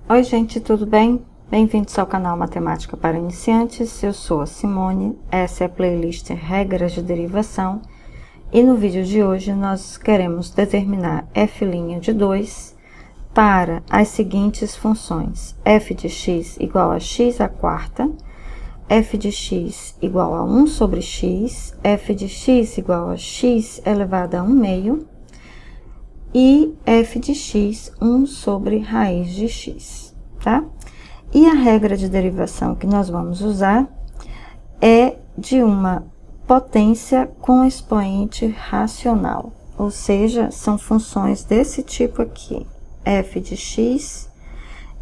Oi gente, tudo bem? Bem-vindos ao canal Matemática para Iniciantes, eu sou a Simone, essa é a playlist Regras de Derivação e no vídeo de hoje nós queremos determinar f' de 2 para as seguintes funções: f de x igual a x à quarta, f de x igual a 1 sobre x, f de x igual a x elevado a 1 meio, e f de x, 1 sobre raiz de x, tá? E a regra de derivação que nós vamos usar é de uma potência com expoente racional, ou seja, são funções desse tipo aqui, f de x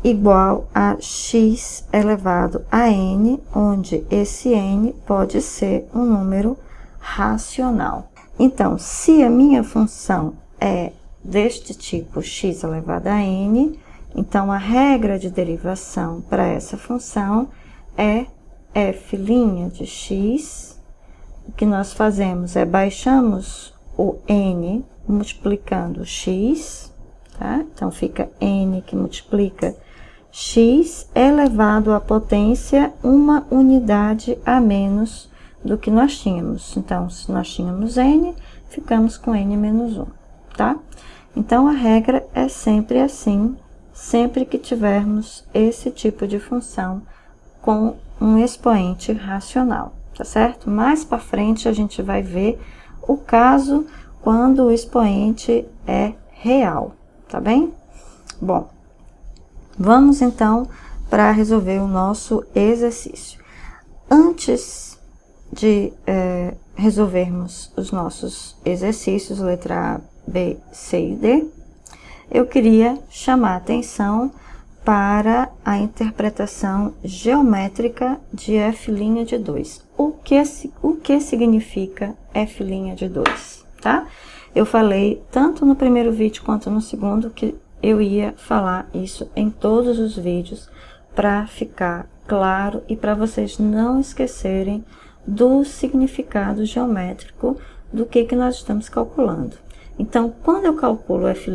igual a x elevado a n, onde esse n pode ser um número racional. Então, se a minha função é deste tipo x elevado a n, então a regra de derivação para essa função é f' de x. O que nós fazemos é baixamos o n multiplicando x, tá? Então fica n que multiplica x elevado à potência uma unidade a menos do que nós tínhamos. Então, se nós tínhamos n, ficamos com n menos 1, tá? Então, a regra é sempre assim, sempre que tivermos esse tipo de função com um expoente racional, tá certo? Mais para frente a gente vai ver o caso quando o expoente é real, tá bem? Bom, vamos então para resolver o nosso exercício. Antes de resolvermos os nossos exercícios, letra A, B, C e D, eu queria chamar a atenção para a interpretação geométrica de f' de 2. O que significa f' de 2, tá? Eu falei tanto no primeiro vídeo quanto no segundo que eu ia falar isso em todos os vídeos para ficar claro e para vocês não esquecerem do significado geométrico do que nós estamos calculando. Então, quando eu calculo f'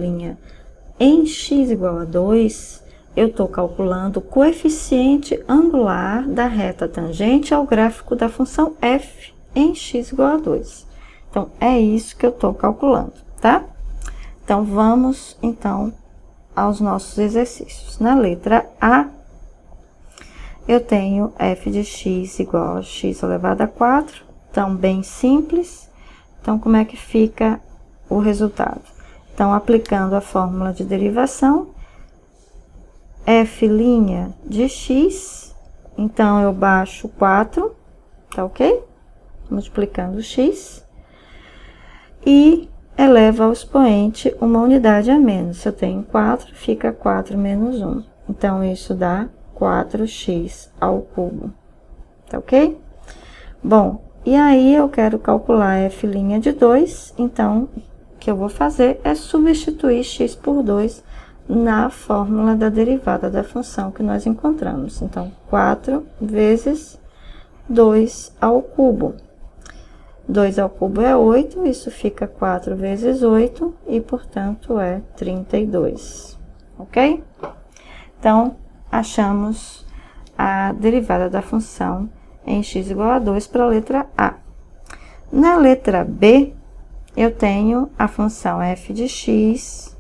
em x igual a 2, eu estou calculando o coeficiente angular da reta tangente ao gráfico da função f em x igual a 2. Então, é isso que eu estou calculando, tá? Então, vamos, então, aos nossos exercícios. Na letra A, eu tenho f de x igual a x elevado a 4, então, bem simples. Então, como é que fica o resultado? Então, aplicando a fórmula de derivação, f' de x, então, eu baixo 4, tá ok? Multiplicando x, e eleva ao expoente uma unidade a menos. Se eu tenho 4, fica 4 menos 1. Então, isso dá 4x ao cubo, tá ok? Bom, e aí eu quero calcular f' de 2, então, o que eu vou fazer é substituir x por 2 na fórmula da derivada da função que nós encontramos. Então, 4 vezes 2 ao cubo. 2 ao cubo é 8, isso fica 4 vezes 8 e, portanto, é 32, ok? Então, achamos a derivada da função em x igual a 2 para a letra A. Na letra B, eu tenho a função f de x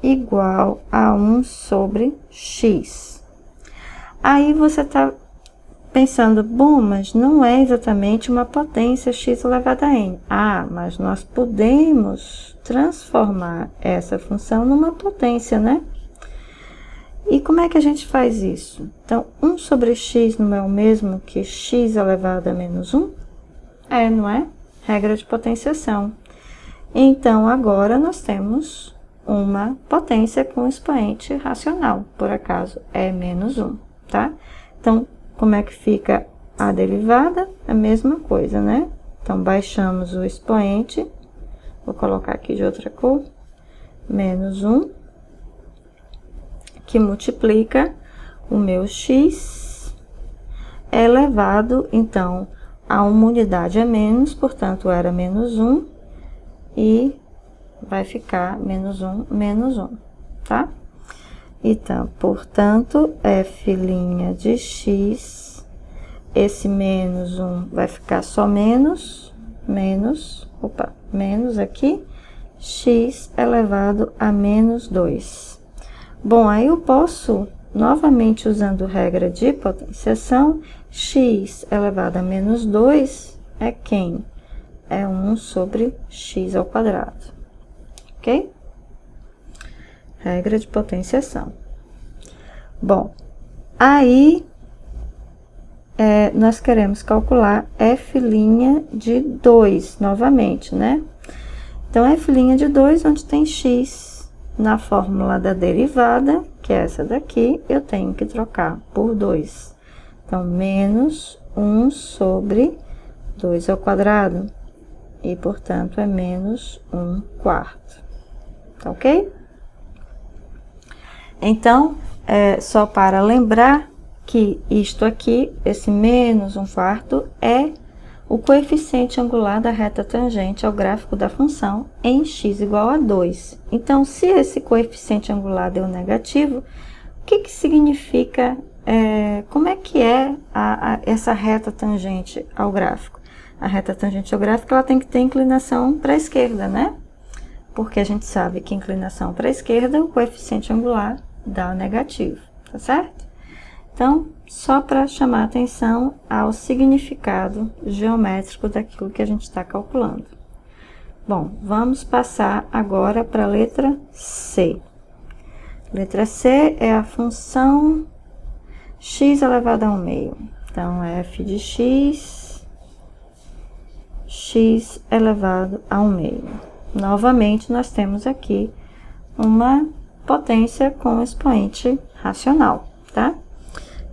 igual a 1 sobre x. Aí você está pensando, bom, mas não é exatamente uma potência x elevado a n. Ah, mas nós podemos transformar essa função numa potência, né? E como é que a gente faz isso? Então, 1 sobre x não é o mesmo que x elevado a menos 1? É, não é? Regra de potenciação. Então, agora nós temos uma potência com expoente racional, por acaso é menos 1, tá? Então, como é que fica a derivada? A mesma coisa, né? Então, baixamos o expoente, vou colocar aqui de outra cor, menos 1, que multiplica o meu x elevado, então, a uma unidade a menos, portanto, era menos 1, e vai ficar menos 1, tá? Então, portanto, f' de x, esse menos 1 vai ficar só menos aqui, x elevado a menos 2. Bom, aí eu posso, novamente usando regra de potenciação, x elevado a menos 2 é quem? É 1 sobre x ao quadrado, ok? Regra de potenciação. Bom, aí nós queremos calcular f' de 2 novamente, né? Então, f' de 2, onde tem x na fórmula da derivada, que é essa daqui, eu tenho que trocar por 2. Então, menos 1 sobre 2 ao quadrado. E, portanto, é menos 1/4. Tá ok? Então, só para lembrar que isto aqui, esse menos 1/4, é o coeficiente angular da reta tangente ao gráfico da função em x igual a 2. Então, se esse coeficiente angular deu negativo, o que significa, como é que é essa reta tangente ao gráfico? A reta tangente ao gráfico, ela tem que ter inclinação para a esquerda, né? Porque a gente sabe que inclinação para a esquerda, o coeficiente angular dá negativo, tá certo? Então, só para chamar atenção ao significado geométrico daquilo que a gente está calculando. Bom, vamos passar agora para a letra C. Letra C é a função x elevado a 1/2. Então, f de x, x elevado a 1/2. Novamente, nós temos aqui uma potência com expoente racional, tá?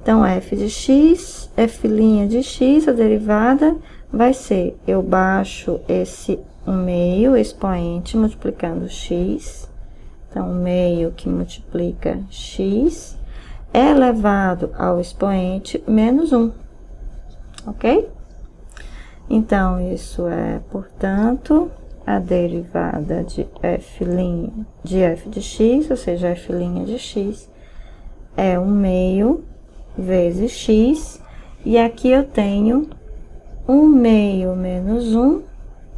Então, f de x, f' de x, a derivada vai ser, eu baixo esse 1/2 expoente multiplicando x. Então, 1/2 que multiplica x é elevado ao expoente menos 1, ok? Então, isso é, portanto, a derivada de f' de f de x, ou seja, f' de x, é 1/2 vezes x, e aqui eu tenho 1/2 menos 1,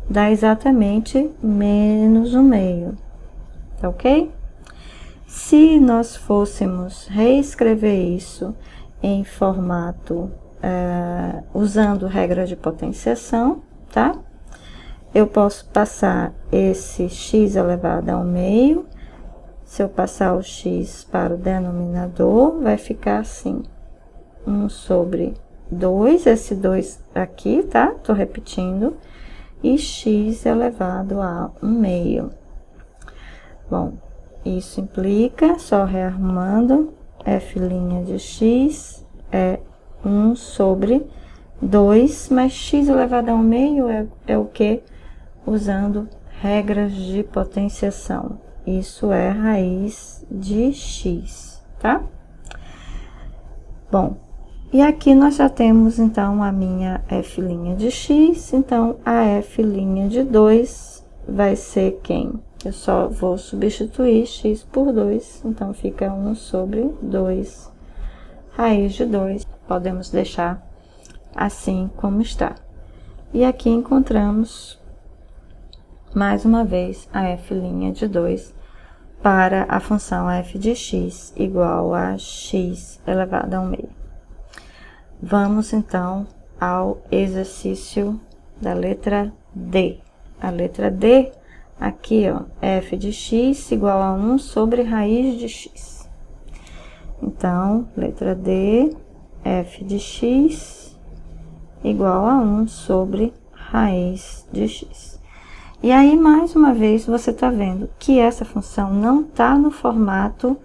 dá exatamente menos 1/2, tá ok? Se nós fôssemos reescrever isso em formato, usando regra de potenciação, tá? Eu posso passar esse x elevado a 1/2, se eu passar o x para o denominador, vai ficar assim, 1 sobre 2, esse 2 aqui, tá? Tô repetindo, e x elevado a 1/2. Bom, isso implica, só rearrumando, f' de x é 1 sobre 2, mas x elevado a 1/2 é o que? Usando regras de potenciação. Isso é raiz de x, tá? Bom, e aqui nós já temos, então, a minha f' de x, então, a f' de 2 vai ser quem? Eu só vou substituir x por 2, então, fica 1 sobre 2, raiz de 2. Podemos deixar assim como está. E aqui encontramos, mais uma vez, a f' de 2 para a função f de x igual a x elevado a 1/2. Vamos, então, ao exercício da letra D. A letra D, aqui, ó, f de x igual a 1 sobre raiz de x. Então, letra D, f de x igual a 1 sobre raiz de x. E aí, mais uma vez, você está vendo que essa função não está no formato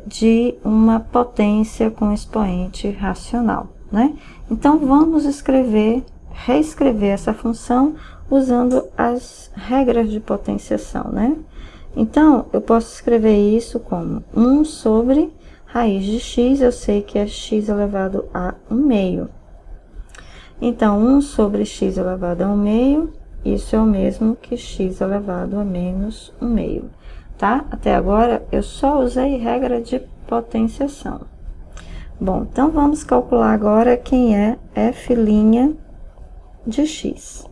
de uma potência com expoente racional, né? Então, vamos reescrever essa função usando as regras de potenciação, né? Então, eu posso escrever isso como 1 sobre raiz de x, eu sei que é x elevado a 1/2. Então, 1 sobre x elevado a 1/2, isso é o mesmo que x elevado a menos 1/2. tá? Até agora eu só usei regra de potenciação. Bom, então vamos calcular agora quem é f' de x.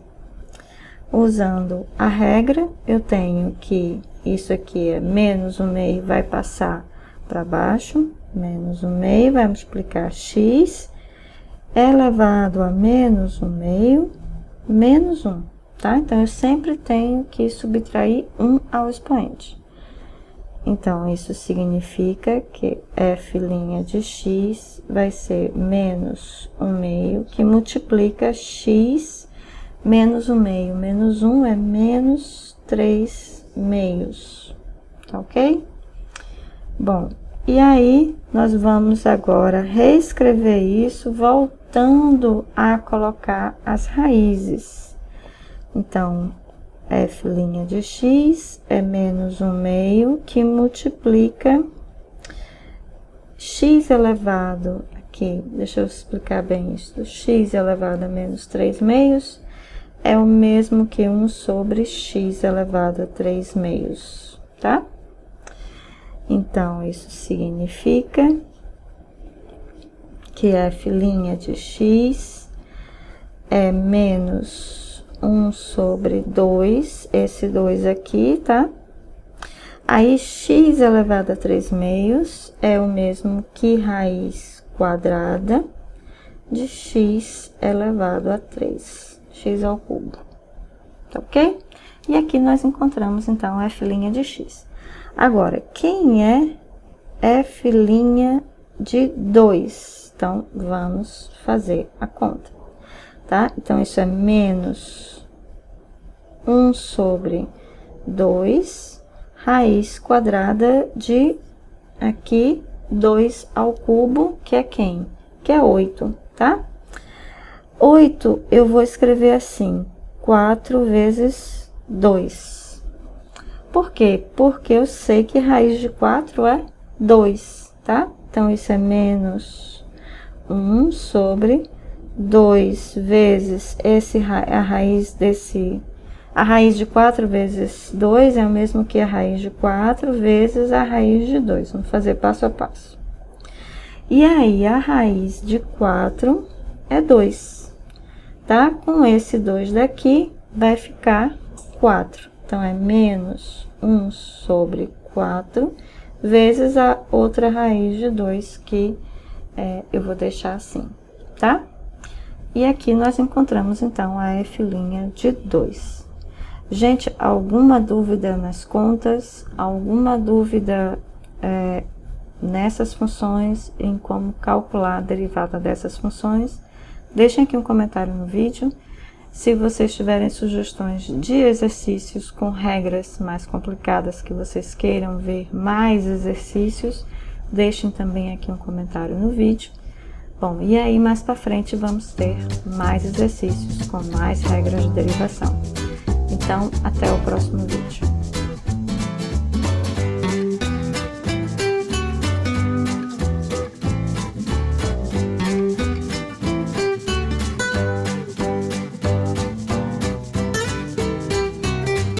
Usando a regra, eu tenho que isso aqui é menos 1/2, vai passar para baixo, menos 1/2, vai multiplicar x, elevado a menos 1/2, menos 1, tá? Então, eu sempre tenho que subtrair 1 ao expoente. Então, isso significa que f' de x vai ser menos 1/2, que multiplica x menos 1/2. Menos 1 é menos 3/2, tá ok? Bom, e aí, nós vamos agora reescrever isso, voltando a colocar as raízes. Então, f' de x é menos 1/2, que multiplica x elevado, aqui, deixa eu explicar bem isso, x elevado a menos 3/2 é o mesmo que 1 sobre x elevado a 3/2, tá? Então, isso significa que f' de x é menos 1 sobre 2, esse 2 aqui, tá? Aí, x elevado a 3/2 é o mesmo que raiz quadrada de x elevado a 3, x ao cubo, tá ok? E aqui nós encontramos, então, f' de x. Agora, quem é f' de 2? Então, vamos fazer a conta, tá? Então, isso é menos 1 sobre 2, raiz quadrada de, aqui, 2 ao cubo, que é quem? Que é 8, tá? 8, eu vou escrever assim, 4 vezes 2. Por quê? Porque eu sei que raiz de 4 é 2, tá? Então, isso é menos 1 sobre 2 vezes a raiz desse... A raiz de 4 vezes 2 é o mesmo que a raiz de 4 vezes a raiz de 2. Vamos fazer passo a passo. E aí, a raiz de 4 é 2, tá? Com esse 2 daqui, vai ficar 4. Então, é menos 1 sobre 4 vezes a outra raiz de 2, que eu vou deixar assim, tá? E aqui nós encontramos, então, a f' de 2. Gente, alguma dúvida nas contas? Alguma dúvida nessas funções, em como calcular a derivada dessas funções? Deixem aqui um comentário no vídeo. Se vocês tiverem sugestões de exercícios com regras mais complicadas, que vocês queiram ver mais exercícios, deixem também aqui um comentário no vídeo. Bom, e aí mais para frente vamos ter mais exercícios com mais regras de derivação. Então, até o próximo vídeo.